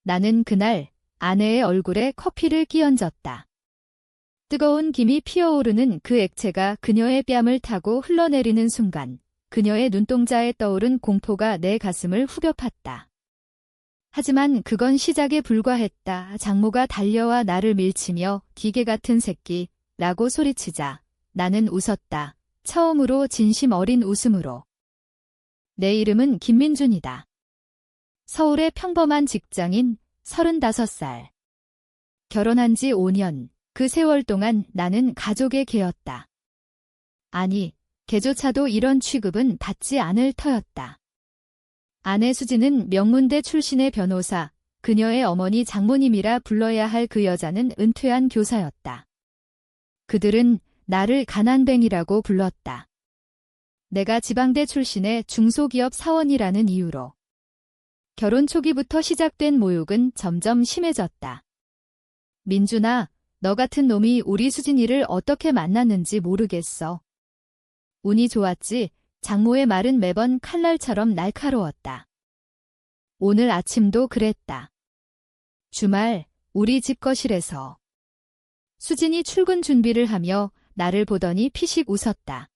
나는 그날 아내의 얼굴에 커피를 끼얹었다. 뜨거운 김이 피어오르는 그 액체가 그녀의 뺨을 타고 흘러내리는 순간 그녀의 눈동자에 떠오른 공포가 내 가슴을 후벼 팠다. 하지만 그건 시작에 불과했다. 장모가 달려와 나를 밀치며 기계 같은 새끼 라고 소리치자 나는 웃었다. 처음으로 진심 어린 웃음으로. 내 이름은 김민준이다. 서울의 평범한 직장인 35살. 결혼한 지 5년, 그 세월 동안 나는 가족의 개였다. 아니, 개조차도 이런 취급은 받지 않을 터였다. 아내 수지는 명문대 출신의 변호사, 그녀의 어머니 장모님이라 불러야 할 그 여자는 은퇴한 교사였다. 그들은 나를 가난뱅이라고 불렀다. 내가 지방대 출신의 중소기업 사원이라는 이유로. 결혼 초기부터 시작된 모욕은 점점 심해졌다. 민준아, 너 같은 놈이 우리 수진이를 어떻게 만났는지 모르겠어. 운이 좋았지. 장모의 말은 매번 칼날처럼 날카로웠다. 오늘 아침도 그랬다. 주말 우리 집 거실에서 수진이 출근 준비를 하며 나를 보더니 피식 웃었다.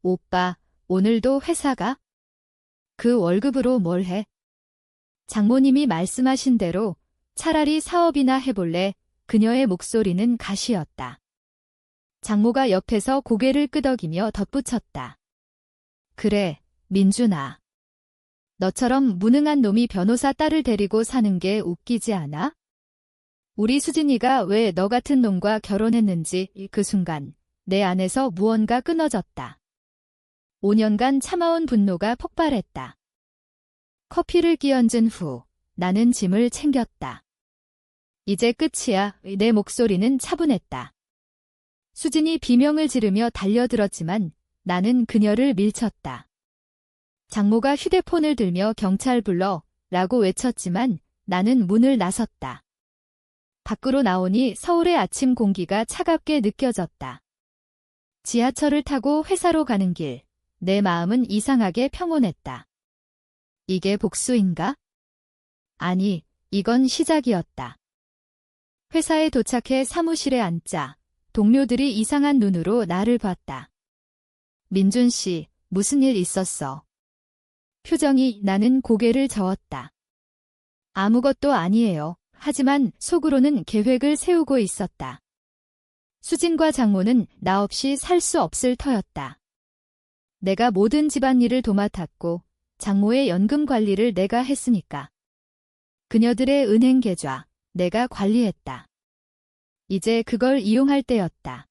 오빠, 오늘도 회사 가? 그 월급으로 뭘 해? 장모님이 말씀하신 대로 차라리 사업이나 해볼래. 그녀의 목소리는 가시였다. 장모가 옆에서 고개를 끄덕이며 덧붙였다. 그래, 민준아. 너처럼 무능한 놈이 변호사 딸을 데리고 사는 게 웃기지 않아? 우리 수진이가 왜 너 같은 놈과 결혼했는지 그 순간 내 안에서 무언가 끊어졌다. 5년간 참아온 분노가 폭발했다. 커피를 끼얹은 후 나는 짐을 챙겼다. 이제 끝이야. 내 목소리는 차분했다. 수진이 비명을 지르며 달려들었지만 나는 그녀를 밀쳤다. 장모가 휴대폰을 들며 경찰 불러 라고 외쳤지만 나는 문을 나섰다. 밖으로 나오니 서울의 아침 공기가 차갑게 느껴졌다. 지하철을 타고 회사로 가는 길, 내 마음은 이상하게 평온했다. 이게 복수인가? 아니, 이건 시작이었다. 회사에 도착해 사무실에 앉자 동료들이 이상한 눈으로 나를 봤다. 민준 씨, 무슨 일 있었어? 표정이 나는 고개를 저었다. 아무것도 아니에요. 하지만 속으로는 계획을 세우고 있었다. 수진과 장모는 나 없이 살 수 없을 터였다. 내가 모든 집안일을 도맡았고 장모의 연금 관리를 내가 했으니까. 그녀들의 은행 계좌, 내가 관리했다. 이제 그걸 이용할 때였다.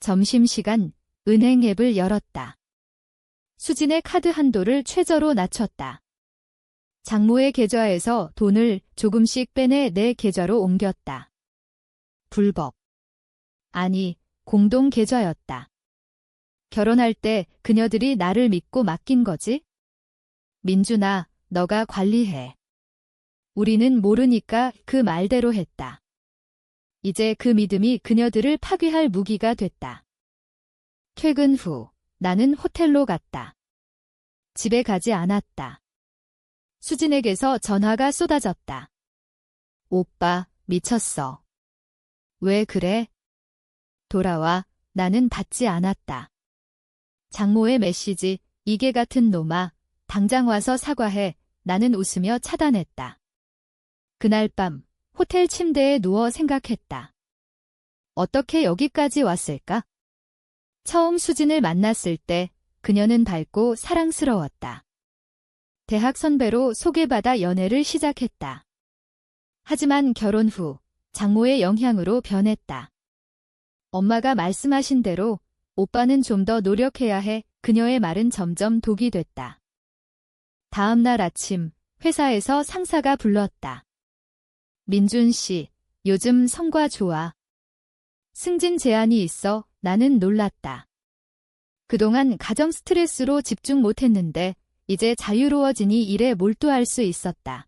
점심시간, 은행 앱을 열었다. 수진의 카드 한도를 최저로 낮췄다. 장모의 계좌에서 돈을 조금씩 빼내 내 계좌로 옮겼다. 불법. 아니, 공동 계좌였다. 결혼할 때 그녀들이 나를 믿고 맡긴 거지? 민준아, 너가 관리해. 우리는 모르니까 그 말대로 했다. 이제 그 믿음이 그녀들을 파괴할 무기가 됐다. 퇴근 후 나는 호텔로 갔다. 집에 가지 않았다. 수진에게서 전화가 쏟아졌다. 오빠, 미쳤어. 왜 그래? 돌아와. 나는 받지 않았다. 장모의 메시지, 이게 같은 놈아. 당장 와서 사과해. 나는 웃으며 차단했다. 그날 밤 호텔 침대에 누워 생각했다. 어떻게 여기까지 왔을까? 처음 수진을 만났을 때 그녀는 밝고 사랑스러웠다. 대학 선배로 소개받아 연애를 시작했다. 하지만 결혼 후 장모의 영향으로 변했다. 엄마가 말씀하신 대로 오빠는 좀 더 노력해야 해. 그녀의 말은 점점 독이 됐다. 다음 날 아침 회사에서 상사가 불렀다. 민준 씨, 요즘 성과 좋아. 승진 제안이 있어. 나는 놀랐다. 그동안 가정 스트레스로 집중 못했는데 이제 자유로워지니 일에 몰두할 수 있었다.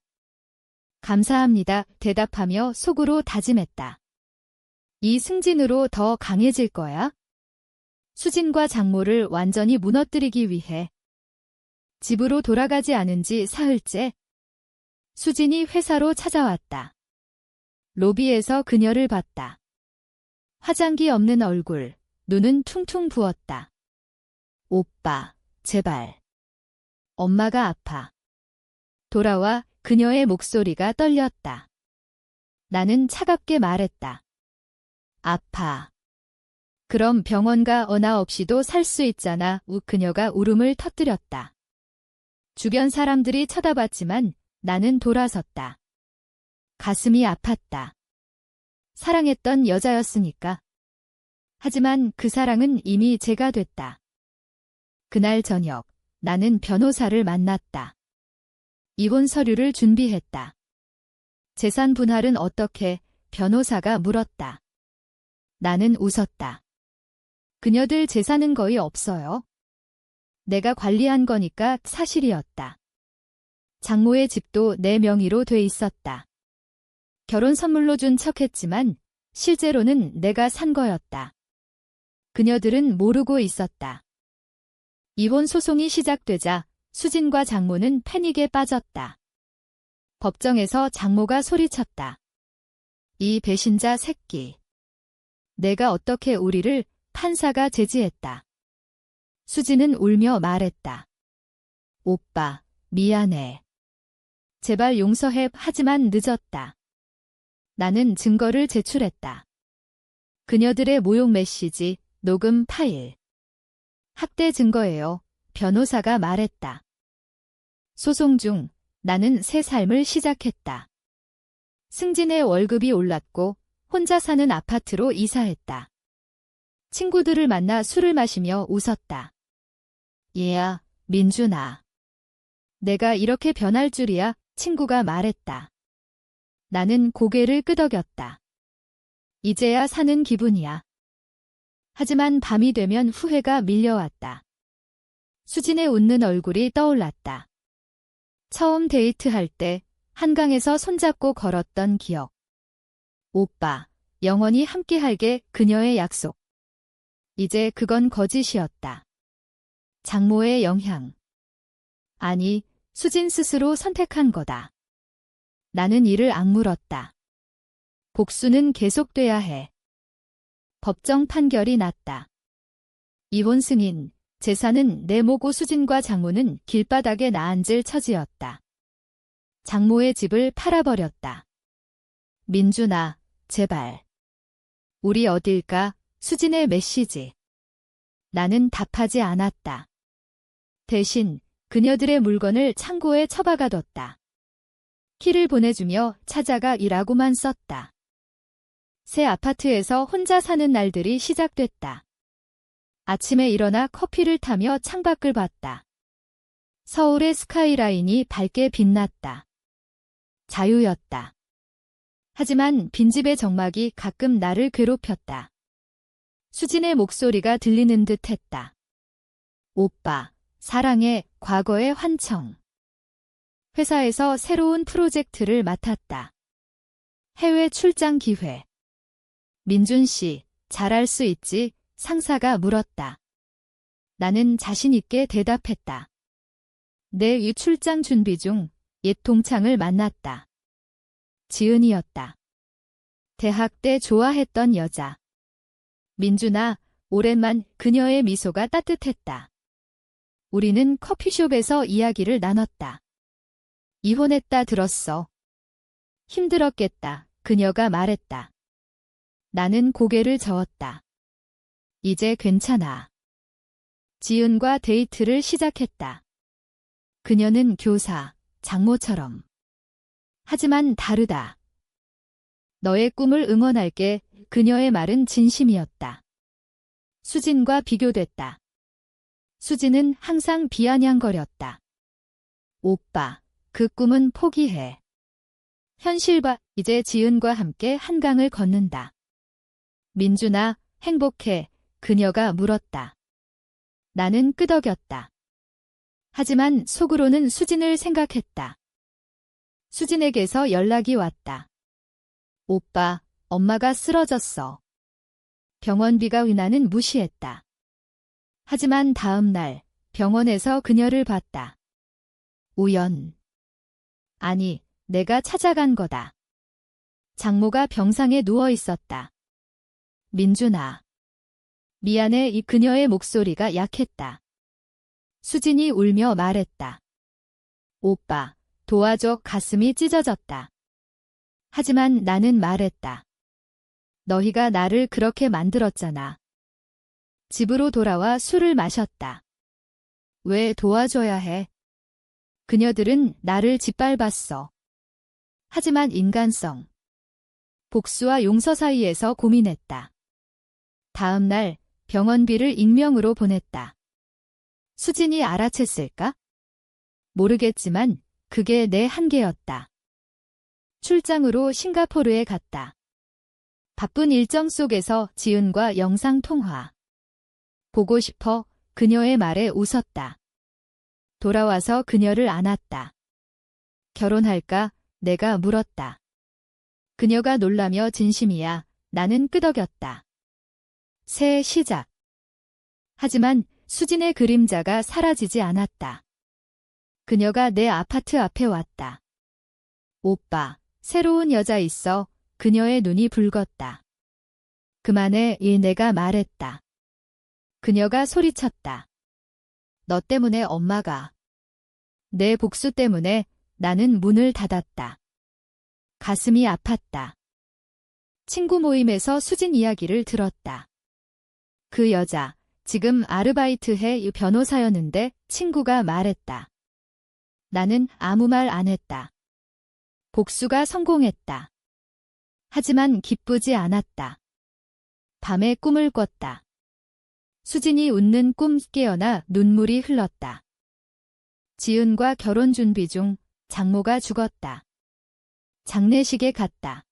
감사합니다. 대답하며 속으로 다짐했다. 이 승진으로 더 강해질 거야? 수진과 장모를 완전히 무너뜨리기 위해. 집으로 돌아가지 않은 지 사흘째. 수진이 회사로 찾아왔다. 로비에서 그녀를 봤다. 화장기 없는 얼굴, 눈은 퉁퉁 부었다. 오빠, 제발. 엄마가 아파. 돌아와. 그녀의 목소리가 떨렸다. 나는 차갑게 말했다. 아파. 그럼 병원 가. 나 없이도 살 수 있잖아. 그녀가 울음을 터뜨렸다. 주변 사람들이 쳐다봤지만 나는 돌아섰다. 가슴이 아팠다. 사랑했던 여자였으니까. 하지만 그 사랑은 이미 제가 됐다. 그날 저녁, 나는 변호사를 만났다. 이혼 서류를 준비했다. 재산 분할은 어떻게? 변호사가 물었다. 나는 웃었다. 그녀들 재산은 거의 없어요. 내가 관리한 거니까 사실이었다. 장모의 집도 내 명의로 돼 있었다. 결혼 선물로 준 척했지만 실제로는 내가 산 거였다. 그녀들은 모르고 있었다. 이혼 소송이 시작되자 수진과 장모는 패닉에 빠졌다. 법정에서 장모가 소리쳤다. 이 배신자 새끼. 내가 어떻게 우리를? 판사가 제지했다. 수진은 울며 말했다. 오빠, 미안해. 제발 용서해. 하지만 늦었다. 나는 증거를 제출했다. 그녀들의 모욕 메시지, 녹음 파일. 학대 증거예요. 변호사가 말했다. 소송 중 나는 새 삶을 시작했다. 승진의 월급이 올랐고 혼자 사는 아파트로 이사했다. 친구들을 만나 술을 마시며 웃었다. 얘야, 민준아. 내가 이렇게 변할 줄이야. 친구가 말했다. 나는 고개를 끄덕였다. 이제야 사는 기분이야. 하지만 밤이 되면 후회가 밀려왔다. 수진의 웃는 얼굴이 떠올랐다. 처음 데이트할 때 한강에서 손잡고 걸었던 기억. 오빠, 영원히 함께할게. 그녀의 약속. 이제 그건 거짓이었다. 장모의 영향. 아니, 수진 스스로 선택한 거다. 나는 이를 악물었다. 복수는 계속돼야 해. 법정 판결이 났다. 이혼 승인, 재산은 내 모고 수진과 장모는 길바닥에 나앉을 처지였다. 장모의 집을 팔아버렸다. 민준아, 제발. 우리 어딜까? 수진의 메시지. 나는 답하지 않았다. 대신 그녀들의 물건을 창고에 처박아뒀다. 키를 보내주며 찾아가 이라고만 썼다. 새 아파트에서 혼자 사는 날들이 시작됐다. 아침에 일어나 커피를 타며 창밖을 봤다. 서울의 스카이라인이 밝게 빛났다. 자유였다. 하지만 빈집의 정막이 가끔 나를 괴롭혔다. 수진의 목소리가 들리는 듯 했다. 오빠, 사랑해. 과거의 환청. 회사에서 새로운 프로젝트를 맡았다. 해외 출장 기회. 민준 씨, 잘할 수 있지? 상사가 물었다. 나는 자신 있게 대답했다. 내 출장 준비 중 옛 동창을 만났다. 지은이었다. 대학 때 좋아했던 여자. 민준아, 오랜만. 그녀의 미소가 따뜻했다. 우리는 커피숍에서 이야기를 나눴다. 이혼했다 들었어. 힘들었겠다. 그녀가 말했다. 나는 고개를 저었다. 이제 괜찮아. 지은과 데이트를 시작했다. 그녀는 교사, 장모처럼. 하지만 다르다. 너의 꿈을 응원할게. 그녀의 말은 진심이었다. 수진과 비교됐다. 수진은 항상 비아냥거렸다. 오빠, 그 꿈은 포기해. 현실과 이제 지은과 함께 한강을 걷는다. 민준아, 행복해. 그녀가 물었다. 나는 끄덕였다. 하지만 속으로는 수진을 생각했다. 수진에게서 연락이 왔다. 오빠, 엄마가 쓰러졌어. 병원비가 나는 무시했다. 하지만 다음 날 병원에서 그녀를 봤다. 우연. 아니, 내가 찾아간 거다. 장모가 병상에 누워 있었다. 민준아. 미안해. 이 그녀의 목소리가 약했다. 수진이 울며 말했다. 오빠, 도와줘. 가슴이 찢어졌다. 하지만 나는 말했다. 너희가 나를 그렇게 만들었잖아. 집으로 돌아와 술을 마셨다. 왜 도와줘야 해? 그녀들은 나를 짓밟았어. 하지만 인간성. 복수와 용서 사이에서 고민했다. 다음 날 병원비를 익명으로 보냈다. 수진이 알아챘을까? 모르겠지만 그게 내 한계였다. 출장으로 싱가포르에 갔다. 바쁜 일정 속에서 지은과 영상통화. 보고 싶어. 그녀의 말에 웃었다. 돌아와서 그녀를 안았다. 결혼할까? 내가 물었다. 그녀가 놀라며 진심이야. 나는 끄덕였다. 새 시작. 하지만 수진의 그림자가 사라지지 않았다. 그녀가 내 아파트 앞에 왔다. 오빠, 새로운 여자 있어. 그녀의 눈이 붉었다. 그만해. 내가 말했다. 그녀가 소리쳤다. 너 때문에 엄마가. 내 복수 때문에 나는 문을 닫았다. 가슴이 아팠다. 친구 모임에서 수진 이야기를 들었다. 그 여자, 지금 아르바이트해. 변호사였는데 친구가 말했다. 나는 아무 말 안 했다. 복수가 성공했다. 하지만 기쁘지 않았다. 밤에 꿈을 꿨다. 수진이 웃는 꿈 깨어나 눈물이 흘렀다. 지은과 결혼 준비 중 장모가 죽었다. 장례식에 갔다.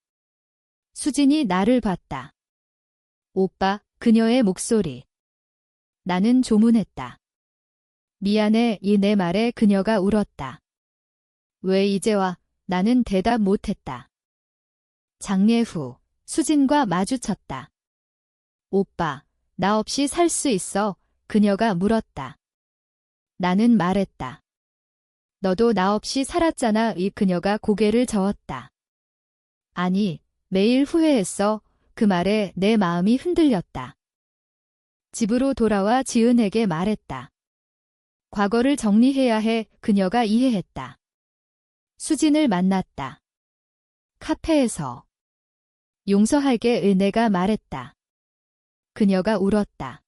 수진이 나를 봤다. 오빠, 그녀의 목소리. 나는 조문했다. 미안해. 내 말에 그녀가 울었다. 왜 이제 와? 나는 대답 못했다. 장례 후 수진과 마주쳤다. 오빠, 나 없이 살 수 있어? 그녀가 물었다. 나는 말했다. 너도 나 없이 살았잖아. 그녀가 고개를 저었다. 아니, 매일 후회했어. 그 말에 내 마음이 흔들렸다. 집으로 돌아와 지은에게 말했다. 과거를 정리해야 해. 그녀가 이해했다. 수진을 만났다. 카페에서. 용서할게. 내가 말했다. 그녀가 울었다.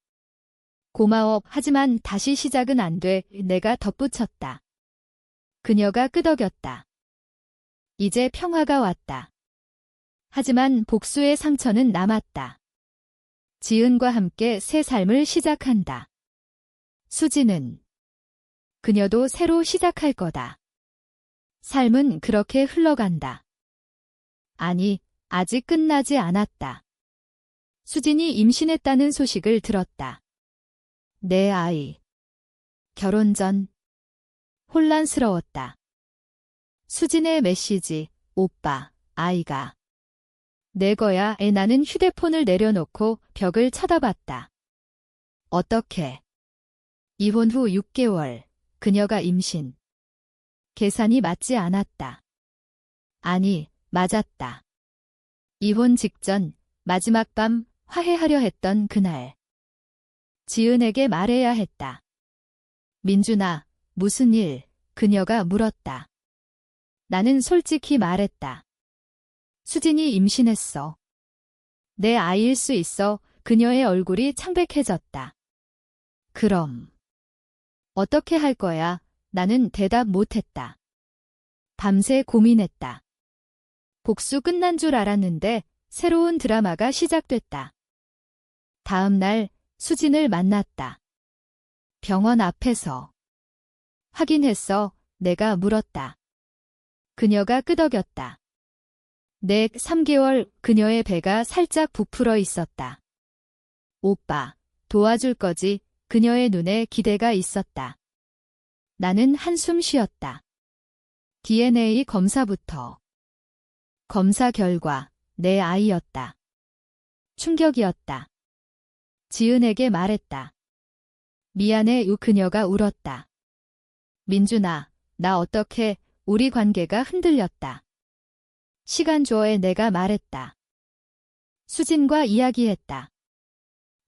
고마워. 하지만 다시 시작은 안 돼. 내가 덧붙였다. 그녀가 끄덕였다. 이제 평화가 왔다. 하지만 복수의 상처는 남았다. 지은과 함께 새 삶을 시작한다. 수진은 그녀도 새로 시작할 거다. 삶은 그렇게 흘러간다. 아니, 아직 끝나지 않았다. 수진이 임신했다는 소식을 들었다. 내 아이. 결혼 전. 혼란스러웠다. 수진의 메시지. 오빠, 아이가. 내 거야. 나는 휴대폰을 내려놓고 벽을 쳐다봤다. 어떻게? 이혼 후 6개월. 그녀가 임신. 계산이 맞지 않았다. 아니, 맞았다. 이혼 직전 마지막 밤 화해하려 했던 그날. 지은에게 말해야 했다. 민준아, 무슨 일? 그녀가 물었다. 나는 솔직히 말했다. 수진이 임신했어. 내 아이일 수 있어. 그녀의 얼굴이 창백해졌다. 그럼 어떻게 할 거야? 나는 대답 못했다. 밤새 고민했다. 복수 끝난 줄 알았는데 새로운 드라마가 시작됐다. 다음 날 수진을 만났다. 병원 앞에서. 확인했어. 내가 물었다. 그녀가 끄덕였다. 내 3개월. 그녀의 배가 살짝 부풀어 있었다. 오빠, 도와줄 거지? 그녀의 눈에 기대가 있었다. 나는 한숨 쉬었다. DNA 검사부터. 검사 결과, 내 아이였다. 충격이었다. 지은에게 말했다. 미안해. 그녀가 울었다. 민준아, 나 어떻게, 우리 관계가 흔들렸다. 시간 줘에 내가 말했다. 수진과 이야기했다.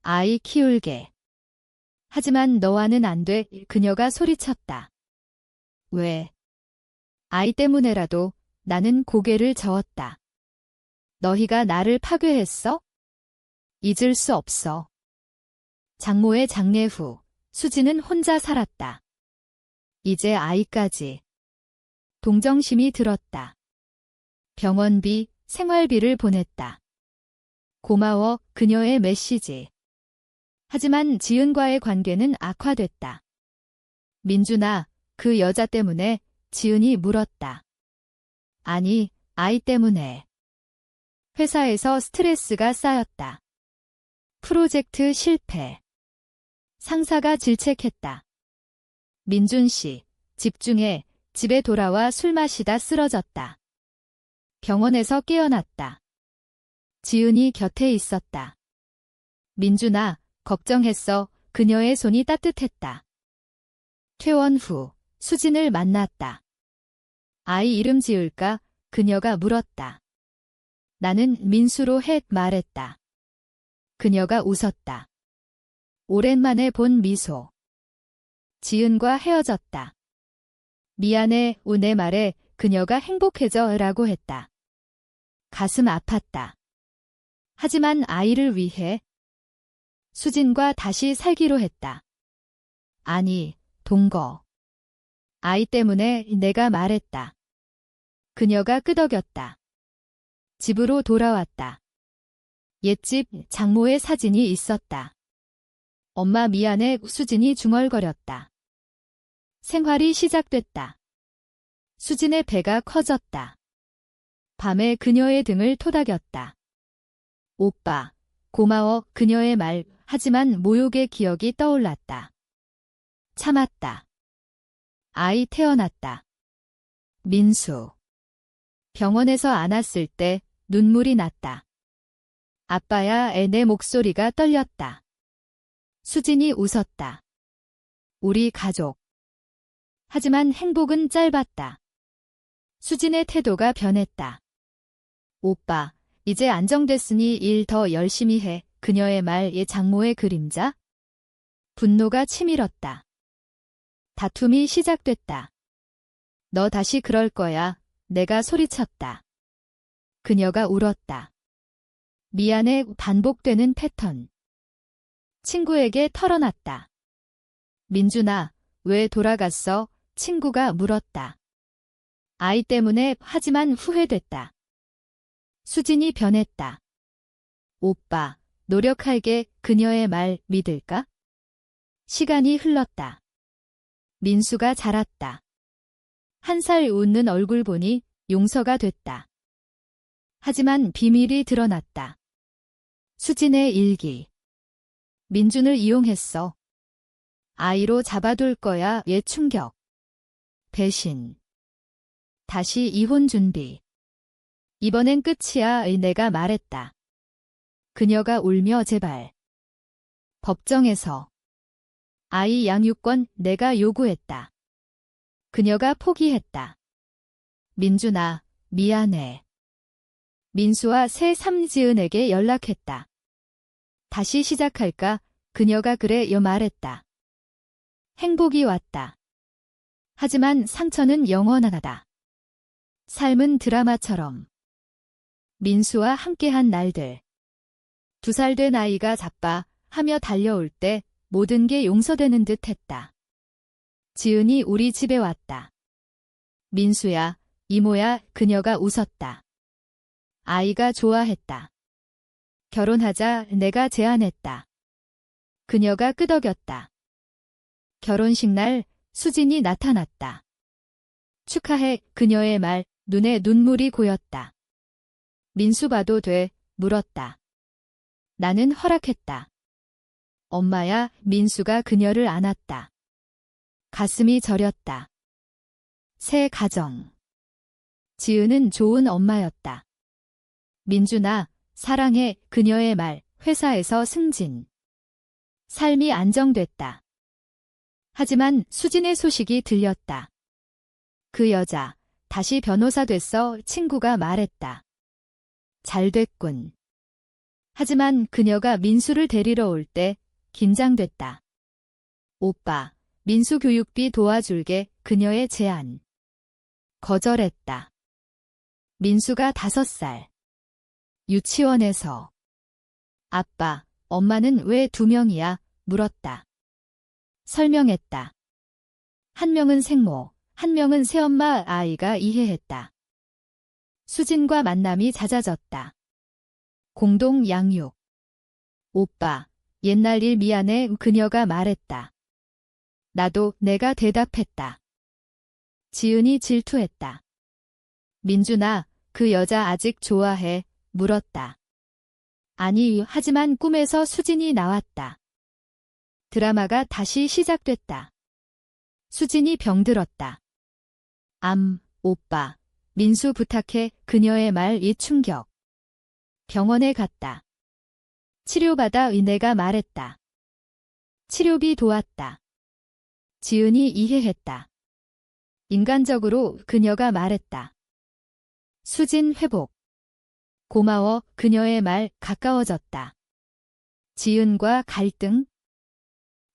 아이 키울게. 하지만 너와는 안 돼, 그녀가 소리쳤다. 왜? 아이 때문에라도 나는 고개를 저었다. 너희가 나를 파괴했어? 잊을 수 없어. 장모의 장례 후 수지는 혼자 살았다. 이제 아이까지. 동정심이 들었다. 병원비, 생활비를 보냈다. 고마워, 그녀의 메시지. 하지만 지은과의 관계는 악화됐다. 민준아, 그 여자 때문에? 지은이 물었다. 아니, 아이 때문에. 회사에서 스트레스가 쌓였다. 프로젝트 실패. 상사가 질책했다. 민준 씨, 집중해. 집에 돌아와 술 마시다 쓰러졌다. 병원에서 깨어났다. 지은이 곁에 있었다. 민준아, 걱정했어. 그녀의 손이 따뜻했다. 퇴원 후 수진을 만났다. 아이 이름 지을까? 그녀가 물었다. 나는 민수로 해 말했다. 그녀가 웃었다. 오랜만에 본 미소. 지은과 헤어졌다. 미안해, 내 말에 그녀가 행복해져 라고 했다. 가슴 아팠다. 하지만 아이를 위해 수진과 다시 살기로 했다. 아니, 동거. 아이 때문에 내가 말했다. 그녀가 끄덕였다. 집으로 돌아왔다. 옛집 장모의 사진이 있었다. 엄마 미안해, 수진이 중얼거렸다. 생활이 시작됐다. 수진의 배가 커졌다. 밤에 그녀의 등을 토닥였다. 오빠, 고마워, 그녀의 말, 하지만 모욕의 기억이 떠올랐다. 참았다. 아이 태어났다. 민수. 병원에서 안았을 때 눈물이 났다. 아빠야, 내 목소리가 떨렸다. 수진이 웃었다. 우리 가족. 하지만 행복은 짧았다. 수진의 태도가 변했다. 오빠, 이제 안정됐으니 일 더 열심히 해. 그녀의 말에 장모의 그림자? 분노가 치밀었다. 다툼이 시작됐다. 너 다시 그럴 거야. 내가 소리쳤다. 그녀가 울었다. 미안해, 반복되는 패턴. 친구에게 털어놨다. 민준아, 왜 돌아갔어? 친구가 물었다. 아이 때문에, 하지만 후회됐다. 수진이 변했다. 오빠, 노력할게. 그녀의 말 믿을까? 시간이 흘렀다. 민수가 자랐다. 한 살 웃는 얼굴 보니 용서가 됐다. 하지만 비밀이 드러났다. 수진의 일기. 민준을 이용했어. 아이로 잡아둘 거야. 의 충격. 배신. 다시 이혼 준비. 이번엔 끝이야. 내가 말했다. 그녀가 울며 제발. 법정에서. 아이 양육권 내가 요구했다. 그녀가 포기했다. 민준아, 미안해. 민수와 새 삼지은에게 연락했다. 다시 시작할까? 그녀가 그래요 말했다. 행복이 왔다. 하지만 상처는 영원하다. 삶은 드라마처럼. 민수와 함께한 날들. 2살 된 아이가 자빠 하며 달려올 때 모든 게 용서되는 듯 했다. 지은이 우리 집에 왔다. 민수야, 이모야, 그녀가 웃었다. 아이가 좋아했다. 결혼하자, 내가 제안했다. 그녀가 끄덕였다. 결혼식 날 수진이 나타났다. 축하해. 그녀의 말, 눈에 눈물이 고였다. 민수 봐도 돼? 물었다. 나는 허락했다. 엄마야. 민수가 그녀를 안았다. 가슴이 저렸다. 새 가정. 지은은 좋은 엄마였다. 민준아, 사랑해. 그녀의 말, 회사에서 승진. 삶이 안정됐다. 하지만 수진의 소식이 들렸다. 그 여자, 다시 변호사 됐어, 친구가 말했다. 잘 됐군. 하지만 그녀가 민수를 데리러 올 때 긴장됐다. 오빠, 민수 교육비 도와줄게, 그녀의 제안. 거절했다. 민수가 5살. 유치원에서. 아빠, 엄마는 왜 2명이야? 물었다. 설명했다. 한 명은 생모, 한 명은 새엄마. 아이가 이해했다. 수진과 만남이 잦아졌다. 공동 양육. 오빠, 옛날 일 미안해, 그녀가 말했다. 나도 내가 대답했다. 지은이 질투했다. 민준아, 그 여자 아직 좋아해? 물었다. 아니, 하지만 꿈에서 수진이 나왔다. 드라마가 다시 시작됐다. 수진이 병들었다. 오빠, 민수 부탁해, 그녀의 말이 충격. 병원에 갔다. 치료받아, 내가 말했다. 치료비 도왔다. 지은이 이해했다. 인간적으로 그녀가 말했다. 수진 회복. 고마워, 그녀의 말. 가까워졌다. 지은과 갈등.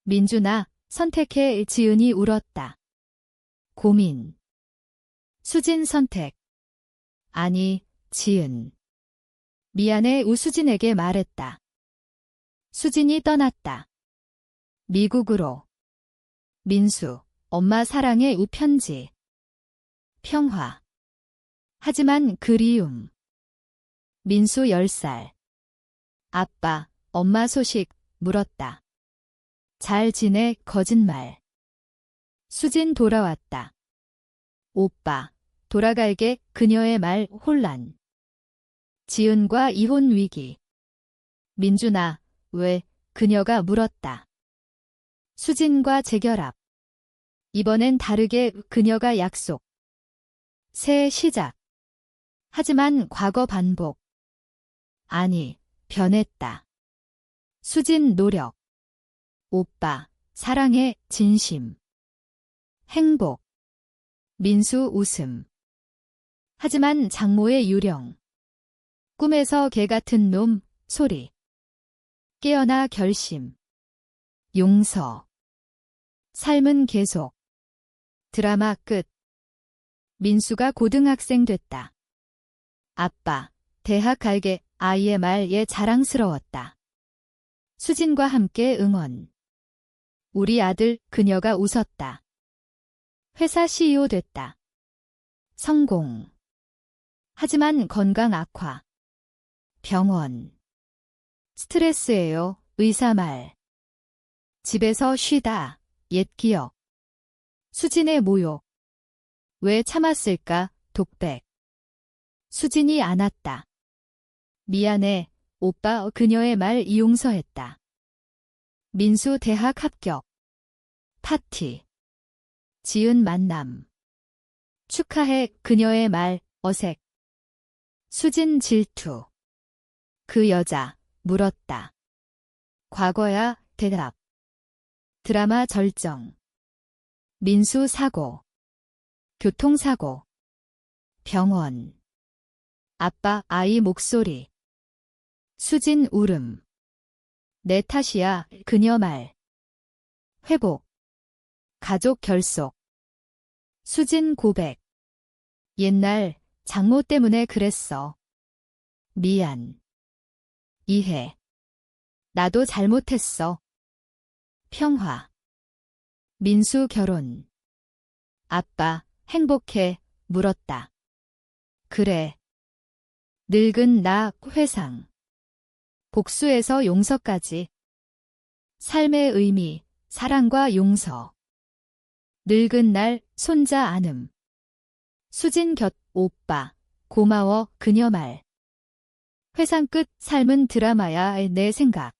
민준아, 선택해. 지은이 울었다. 고민. 수진 선택. 아니, 지은. 미안해, 우수진에게 말했다. 수진이 떠났다. 미국으로. 민수, 엄마 사랑해, 우편지. 평화. 하지만 그리움. 민수 10살. 아빠, 엄마 소식, 물었다. 잘 지내, 거짓말. 수진 돌아왔다. 오빠, 돌아갈게, 그녀의 말. 혼란. 지은과 이혼 위기. 민준아, 왜? 그녀가 물었다. 수진과 재결합. 이번엔 다르게, 그녀가 약속. 새 시작. 하지만 과거 반복. 아니, 변했다. 수진 노력. 오빠, 사랑해, 진심. 행복. 민수 웃음. 하지만 장모의 유령. 꿈에서 개 같은 놈, 소리. 깨어나 결심. 용서. 삶은 계속. 드라마 끝. 민수가 고등학생 됐다. 아빠, 대학 갈게. 아이의 말에 자랑스러웠다. 수진과 함께 응원. 우리 아들, 그녀가 웃었다. 회사 CEO 됐다. 성공. 하지만 건강 악화. 병원. 스트레스예요, 의사 말. 집에서 쉬다, 옛 기억. 수진의 모욕. 왜 참았을까, 독백. 수진이 안았다. 미안해, 오빠. 그녀의 말. 이용서했다. 민수 대학 합격. 파티. 지은 만남. 축하해, 그녀의 말. 어색. 수진 질투. 그 여자, 물었다. 과거야, 대답. 드라마 절정. 민수 사고. 교통사고. 병원. 아빠, 아이 목소리. 수진 울음. 내 탓이야, 그녀 말. 회복. 가족 결속. 수진 고백. 옛날 장모 때문에 그랬어. 미안. 이해. 나도 잘못했어. 평화. 민수 결혼. 아빠, 행복해? 물었다. 그래. 늙은 나 회상. 복수에서 용서까지. 삶의 의미, 사랑과 용서. 늙은 날, 손자 안음. 수진 곁, 오빠, 고마워, 그녀 말. 회상 끝, 삶은 드라마야, 내 생각.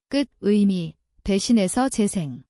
끝, 의미, 배신에서 재생.